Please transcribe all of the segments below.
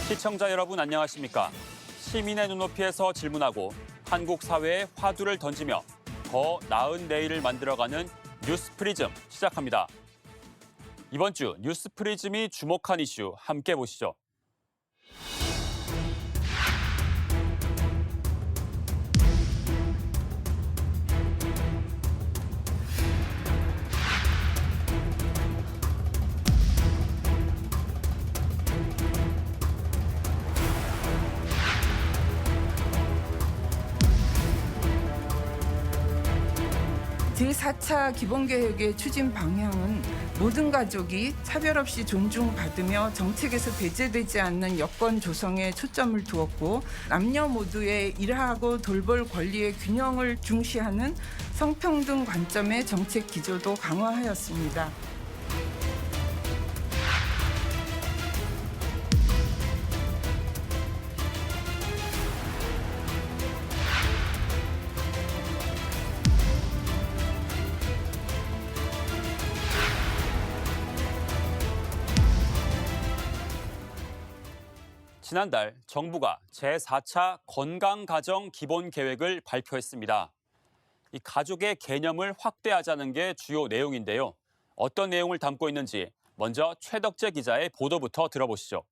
시청자 여러분 안녕하십니까? 시민의 눈높이에서 질문하고 한국 사회에 화두를 던지며 더 나은 내일을 만들어가는 뉴스 프리즘 시작합니다. 이번 주 뉴스 프리즘이 주목한 이슈 함께 보시죠. 제4차 기본계획의 추진 방향은 모든 가족이 차별 없이 존중받으며 정책에서 배제되지 않는 여건 조성에 초점을 두었고 남녀 모두의 일하고 돌볼 권리의 균형을 중시하는 성평등 관점의 정책 기조도 강화하였습니다. 지난달 정부가 제4차 건강가정 기본계획을 발표했습니다. 이 가족의 개념을 확대하자는 게 주요 내용인데요. 어떤 내용을 담고 있는지 먼저 최덕재 기자의 보도부터 들어보시죠.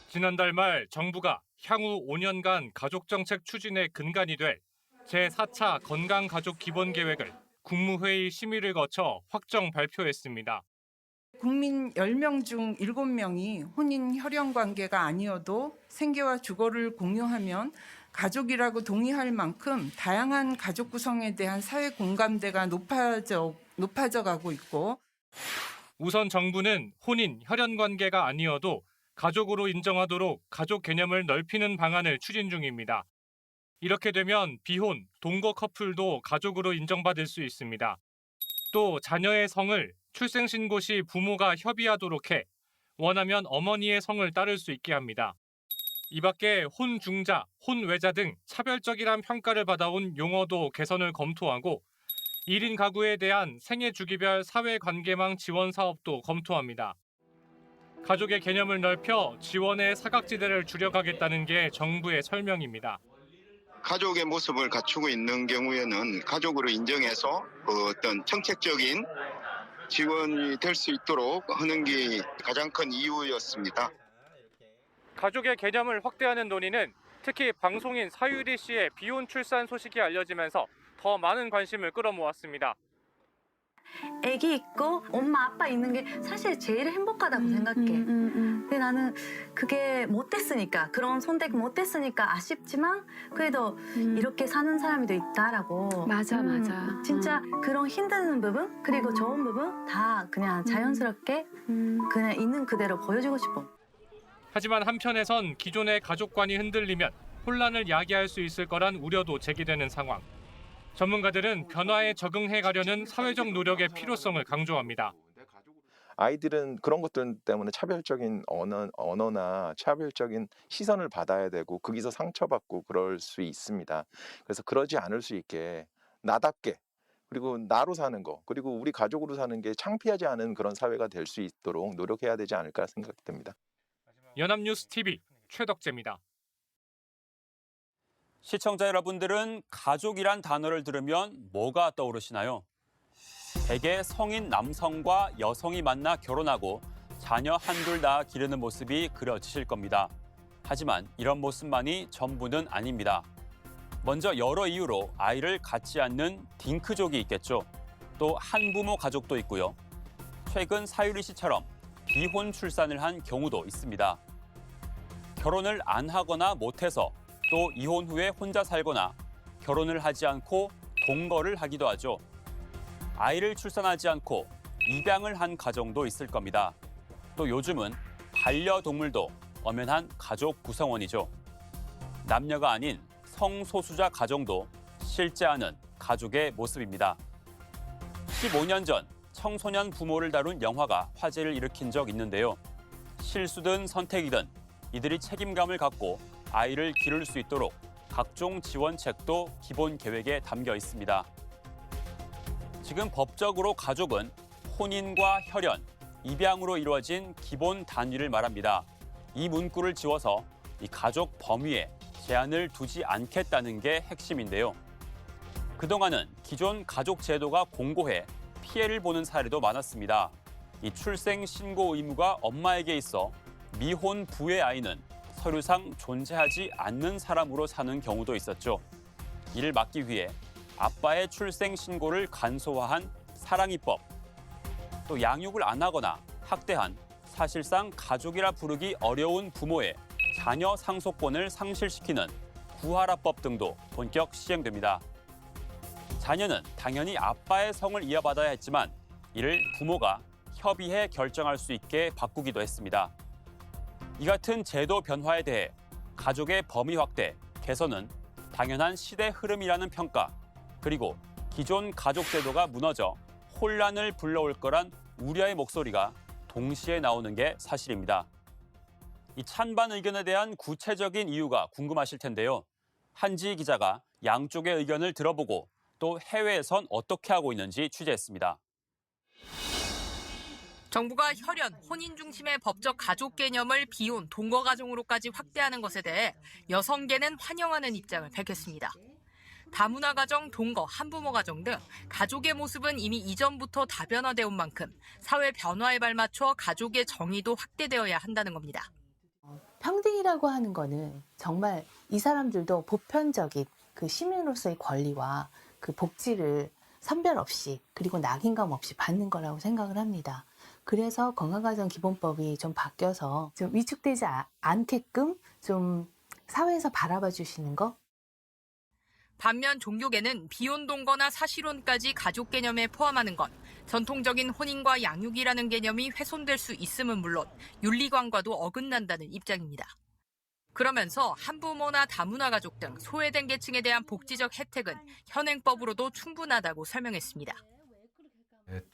지난달 말 정부가 향후 5년간 가족정책 추진의 근간이 될 제4차 건강가족 기본계획을 국무회의 심의를 거쳐 확정 발표했습니다. 국민 10명 중 7명이 혼인 혈연 관계가 아니어도 생계와 주거를 공유하면 가족이라고 동의할 만큼 다양한 가족 구성에 대한 사회 공감대가 높아져 가고 있고 우선 정부는 혼인 혈연 관계가 아니어도 가족으로 인정하도록 가족 개념을 넓히는 방안을 추진 중입니다. 이렇게 되면 비혼, 동거 커플도 가족으로 인정받을 수 있습니다. 또 자녀의 성을 출생신고 시 부모가 협의하도록 해 원하면 어머니의 성을 따를 수 있게 합니다. 이 밖에 혼중자, 혼외자 등 차별적이란 평가를 받아온 용어도 개선을 검토하고 1인 가구에 대한 생애 주기별 사회관계망 지원 사업도 검토합니다. 가족의 개념을 넓혀 지원의 사각지대를 줄여가겠다는 게 정부의 설명입니다. 가족의 모습을 갖추고 있는 경우에는 가족으로 인정해서 어떤 정책적인 지원이 될 수 있도록 하는 게 가장 큰 이유였습니다. 가족의 개념을 확대하는 논의는 특히 방송인 사유리 씨의 비혼 출산 소식이 알려지면서 더 많은 관심을 끌어모았습니다. 아기 있고 엄마 아빠 있는 게 사실 제일 행복하다고 생각해. 근데 나는 그게 못 됐으니까, 그런 선택 못 됐으니까 아쉽지만 그래도 이렇게 사는 사람이 또 있다라고. 맞아. 진짜 그런 힘든 부분 그리고 좋은 부분 다 그냥 자연스럽게 그냥 있는 그대로 보여주고 싶어. 하지만 한편에선 기존의 가족관이 흔들리면 혼란을 야기할 수 있을 거란 우려도 제기되는 상황. 전문가들은 변화에 적응해 가려는 사회적 노력의 필요성을 강조합니다. 아이들은 그런 것들 때문에 차별적인 언어나 차별적인 시선을 받아야 되고 거기서 상처받고 그럴 수 있습니다. 그래서 그러지 않을 수 있게 나답게 그리고 나로 사는 거 그리고 우리 가족으로 사는 게 창피하지 않은 그런 사회가 될 수 있도록 노력해야 되지 않을까 생각됩니다. 연합뉴스 TV 최덕재입니다. 시청자 여러분들은 가족이란 단어를 들으면 뭐가 떠오르시나요? 대개 성인 남성과 여성이 만나 결혼하고 자녀 한둘 다 기르는 모습이 그려지실 겁니다. 하지만 이런 모습만이 전부는 아닙니다. 먼저 여러 이유로 아이를 갖지 않는 딩크족이 있겠죠. 또 한부모 가족도 있고요. 최근 사유리 씨처럼 비혼 출산을 한 경우도 있습니다. 결혼을 안 하거나 못해서 또 이혼 후에 혼자 살거나 결혼을 하지 않고 동거를 하기도 하죠. 아이를 출산하지 않고 입양을 한 가정도 있을 겁니다. 또 요즘은 반려동물도 엄연한 가족 구성원이죠. 남녀가 아닌 성소수자 가정도 실제하는 가족의 모습입니다. 15년 전 청소년 부모를 다룬 영화가 화제를 일으킨 적 있는데요. 실수든 선택이든 이들이 책임감을 갖고 아이를 기를 수 있도록 각종 지원책도 기본 계획에 담겨 있습니다. 지금 법적으로 가족은 혼인과 혈연, 입양으로 이루어진 기본 단위를 말합니다. 이 문구를 지워서 이 가족 범위에 제한을 두지 않겠다는 게 핵심인데요. 그동안은 기존 가족 제도가 공고해 피해를 보는 사례도 많았습니다. 이 출생 신고 의무가 엄마에게 있어 미혼 부의 아이는 서류상 존재하지 않는 사람으로 사는 경우도 있었죠. 이를 막기 위해 아빠의 출생 신고를 간소화한 사랑이법, 또 양육을 안 하거나 학대한 사실상 가족이라 부르기 어려운 부모의 자녀 상속권을 상실시키는 구하라법 등도 본격 시행됩니다. 자녀는 당연히 아빠의 성을 이어받아야 했지만 이를 부모가 협의해 결정할 수 있게 바꾸기도 했습니다. 이 같은 제도 변화에 대해 가족의 범위 확대, 개선은 당연한 시대 흐름이라는 평가, 그리고 기존 가족 제도가 무너져 혼란을 불러올 거란 우려의 목소리가 동시에 나오는 게 사실입니다. 이 찬반 의견에 대한 구체적인 이유가 궁금하실 텐데요. 한지희 기자가 양쪽의 의견을 들어보고 또 해외에선 어떻게 하고 있는지 취재했습니다. 정부가 혈연, 혼인 중심의 법적 가족 개념을 비혼, 동거 가정으로까지 확대하는 것에 대해 여성계는 환영하는 입장을 밝혔습니다. 다문화 가정, 동거, 한부모 가정 등 가족의 모습은 이미 이전부터 다변화되어 온 만큼 사회 변화에 발맞춰 가족의 정의도 확대되어야 한다는 겁니다. 평등이라고 하는 거는 정말 이 사람들도 보편적인 그 시민으로서의 권리와 그 복지를 선별 없이 그리고 낙인감 없이 받는 거라고 생각을 합니다. 그래서 건강가정기본법이 좀 바뀌어서 좀 위축되지 않게끔 좀 사회에서 바라봐 주시는 거. 반면 종교계는 비혼 동거나 사실혼까지 가족 개념에 포함하는 건 전통적인 혼인과 양육이라는 개념이 훼손될 수 있음은 물론 윤리관과도 어긋난다는 입장입니다. 그러면서 한부모나 다문화 가족 등 소외된 계층에 대한 복지적 혜택은 현행법으로도 충분하다고 설명했습니다.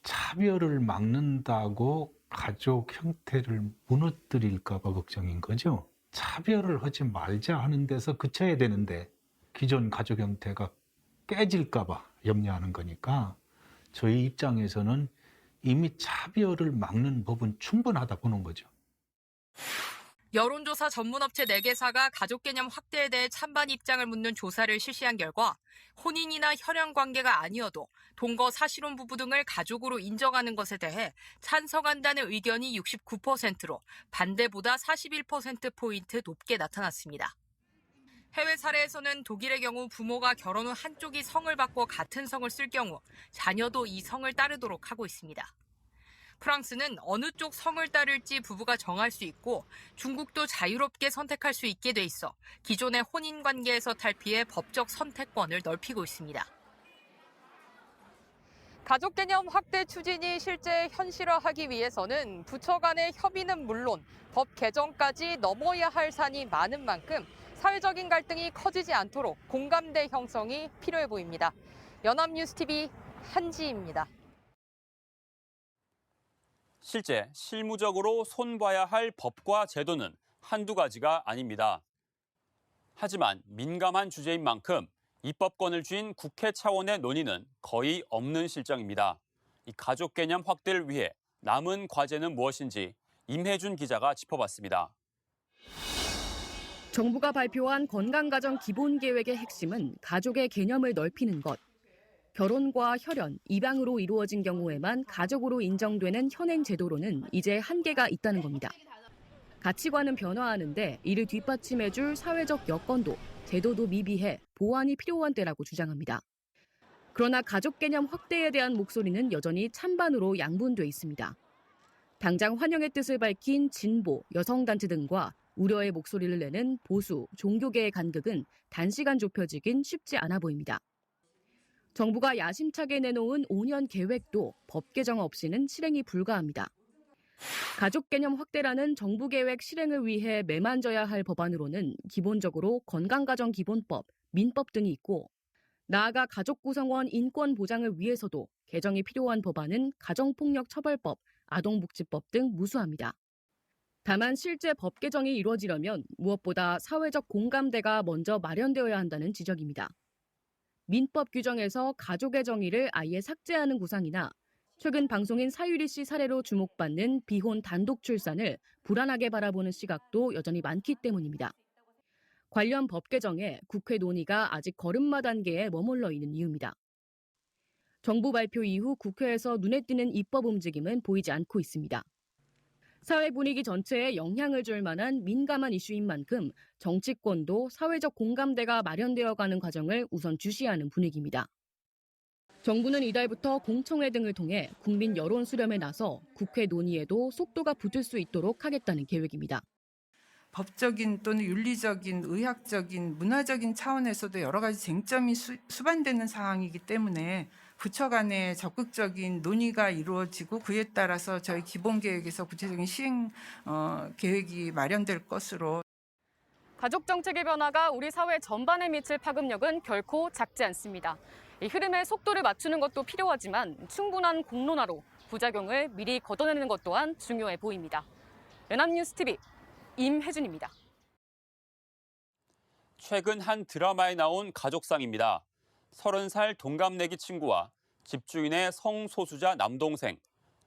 차별을 막는다고 가족 형태를 무너뜨릴까 봐 걱정인 거죠. 차별을 하지 말자 하는 데서 그쳐야 되는데 기존 가족 형태가 깨질까 봐 염려하는 거니까 저희 입장에서는 이미 차별을 막는 법은 충분하다 보는 거죠. 여론조사 전문업체 4개사가 가족 개념 확대에 대해 찬반 입장을 묻는 조사를 실시한 결과 혼인이나 혈연 관계가 아니어도 동거 사실혼 부부 등을 가족으로 인정하는 것에 대해 찬성한다는 의견이 69%로 반대보다 41%포인트 높게 나타났습니다. 해외 사례에서는 독일의 경우 부모가 결혼 후 한쪽이 성을 바꿔 같은 성을 쓸 경우 자녀도 이 성을 따르도록 하고 있습니다. 프랑스는 어느 쪽 성을 따를지 부부가 정할 수 있고 중국도 자유롭게 선택할 수 있게 돼 있어 기존의 혼인 관계에서 탈피해 법적 선택권을 넓히고 있습니다. 가족 개념 확대 추진이 실제 현실화하기 위해서는 부처 간의 협의는 물론 법 개정까지 넘어야 할 산이 많은 만큼 사회적인 갈등이 커지지 않도록 공감대 형성이 필요해 보입니다. 연합뉴스TV 한지희입니다. 실제 실무적으로 손봐야 할 법과 제도는 한두 가지가 아닙니다. 하지만 민감한 주제인 만큼 입법권을 쥔 국회 차원의 논의는 거의 없는 실정입니다. 이 가족 개념 확대를 위해 남은 과제는 무엇인지 임혜준 기자가 짚어봤습니다. 정부가 발표한 건강가정 기본계획의 핵심은 가족의 개념을 넓히는 것. 결혼과 혈연, 입양으로 이루어진 경우에만 가족으로 인정되는 현행 제도로는 이제 한계가 있다는 겁니다. 가치관은 변화하는데 이를 뒷받침해줄 사회적 여건도 제도도 미비해 보완이 필요한 때라고 주장합니다. 그러나 가족 개념 확대에 대한 목소리는 여전히 찬반으로 양분돼 있습니다. 당장 환영의 뜻을 밝힌 진보, 여성단체 등과 우려의 목소리를 내는 보수, 종교계의 간극은 단시간 좁혀지긴 쉽지 않아 보입니다. 정부가 야심차게 내놓은 5년 계획도 법 개정 없이는 실행이 불가합니다. 가족 개념 확대라는 정부 계획 실행을 위해 매만져야 할 법안으로는 기본적으로 건강가정기본법, 민법 등이 있고 나아가 가족 구성원 인권 보장을 위해서도 개정이 필요한 법안은 가정폭력처벌법, 아동복지법 등 무수합니다. 다만 실제 법 개정이 이루어지려면 무엇보다 사회적 공감대가 먼저 마련되어야 한다는 지적입니다. 민법 규정에서 가족의 정의를 아예 삭제하는 구상이나 최근 방송인 사유리 씨 사례로 주목받는 비혼 단독 출산을 불안하게 바라보는 시각도 여전히 많기 때문입니다. 관련 법 개정에 국회 논의가 아직 걸음마 단계에 머물러 있는 이유입니다. 정부 발표 이후 국회에서 눈에 띄는 입법 움직임은 보이지 않고 있습니다. 사회 분위기 전체에 영향을 줄 만한 민감한 이슈인 만큼 정치권도 사회적 공감대가 마련되어 가는 과정을 우선 주시하는 분위기입니다. 정부는 이달부터 공청회 등을 통해 국민 여론 수렴에 나서 국회 논의에도 속도가 붙을 수 있도록 하겠다는 계획입니다. 법적인 또는 윤리적인, 의학적인, 문화적인 차원에서도 여러 가지 쟁점이 수반되는 사항이기 때문에 부처 간에 적극적인 논의가 이루어지고 그에 따라서 저희 기본계획에서 구체적인 시행 계획이 마련될 것으로. 가족 정책의 변화가 우리 사회 전반에 미칠 파급력은 결코 작지 않습니다. 이 흐름에 속도를 맞추는 것도 필요하지만 충분한 공론화로 부작용을 미리 걷어내는 것 또한 중요해 보입니다. 연합뉴스TV 임혜준입니다. 최근 한 드라마에 나온 가족상입니다. 30살 동갑내기 친구와 집주인의 성소수자 남동생,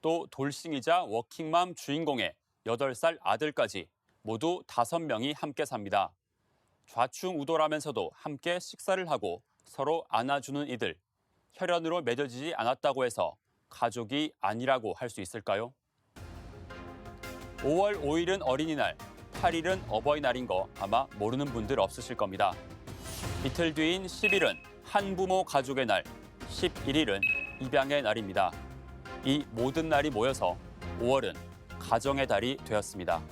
또 돌싱이자 워킹맘 주인공의 8살 아들까지 모두 5명이 함께 삽니다. 좌충우돌하면서도 함께 식사를 하고 서로 안아주는 이들. 혈연으로 맺어지지 않았다고 해서 가족이 아니라고 할 수 있을까요? 5월 5일은 어린이날, 8일은 어버이날인 거 아마 모르는 분들 없으실 겁니다. 이틀 뒤인 10일은 한부모 가족의 날, 11일은 입양의 날입니다. 이 모든 날이 모여서 5월은 가정의 달이 되었습니다.